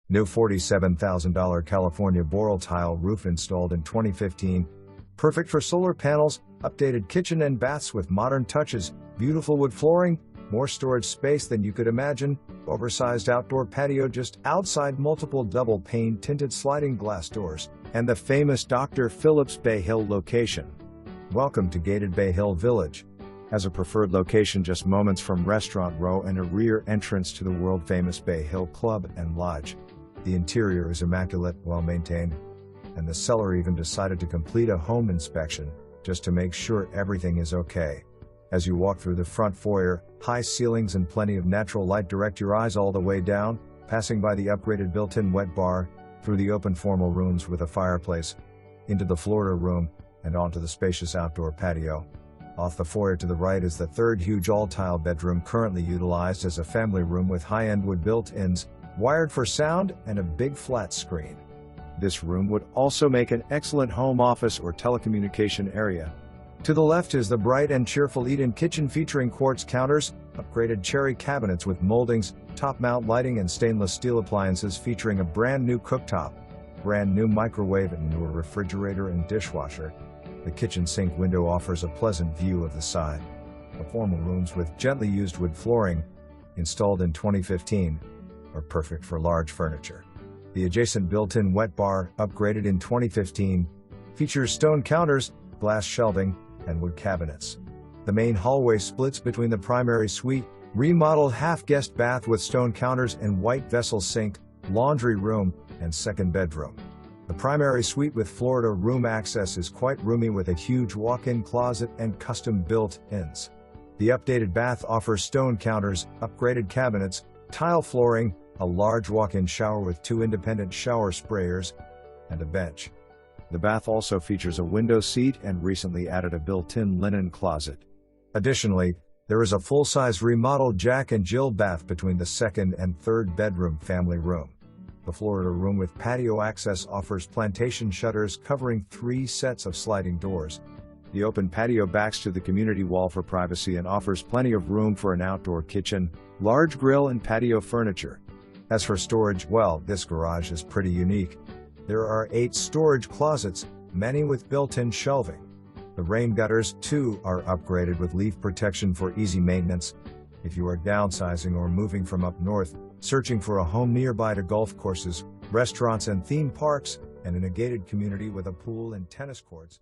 New $47,000 California Boral Tile roof installed in 2015. Perfect for solar panels, updated kitchen and baths with modern touches, beautiful wood flooring, more storage space than you could imagine, oversized outdoor patio just outside, multiple double-pane tinted sliding glass doors, and the famous Dr. Phillips Bay Hill location. Welcome to Gated Bay Hill Village. As a preferred location just moments from Restaurant Row and a rear entrance to the world-famous Bay Hill Club and Lodge. The interior is immaculate, well-maintained, and the seller even decided to complete a home inspection, just to make sure everything is okay. As you walk through the front foyer, high ceilings and plenty of natural light direct your eyes all the way down, passing by the upgraded built-in wet bar, through the open formal rooms with a fireplace, into the Florida room, and onto the spacious outdoor patio. Off the foyer to the right is the third huge all-tile bedroom, currently utilized as a family room with high-end wood built-ins, wired for sound, and a big flat screen. This room would also make an excellent home office or telecommunication area. To the left is the bright and cheerful eat-in kitchen featuring quartz counters, upgraded cherry cabinets with moldings, top-mount lighting, and stainless steel appliances featuring a brand new cooktop, brand new microwave, and newer refrigerator and dishwasher. The kitchen sink window offers a pleasant view of the side. The formal rooms with gently used wood flooring, installed in 2015, are perfect for large furniture. The adjacent built-in wet bar, upgraded in 2015, features stone counters, glass shelving, and wood cabinets. The main hallway splits between the primary suite, remodeled half-guest bath with stone counters and white vessel sink, laundry room, and second bedroom. The primary suite with Florida room access is quite roomy with a huge walk-in closet and custom built-ins. The updated bath offers stone counters, upgraded cabinets, tile flooring, a large walk-in shower with 2 independent shower sprayers, and a bench. The bath also features a window seat and recently added a built-in linen closet. Additionally, there is a full-size remodeled Jack and Jill bath between the second and third bedroom family room. The Florida room with patio access offers plantation shutters covering 3 sets of sliding doors. The open patio backs to the community wall for privacy and offers plenty of room for an outdoor kitchen, large grill, and patio furniture. As for storage, well, this garage is pretty unique. There are 8 storage closets, many with built-in shelving. The rain gutters, too, are upgraded with leaf protection for easy maintenance. If you are downsizing or moving from up north, searching for a home nearby to golf courses, restaurants and theme parks, and in a gated community with a pool and tennis courts,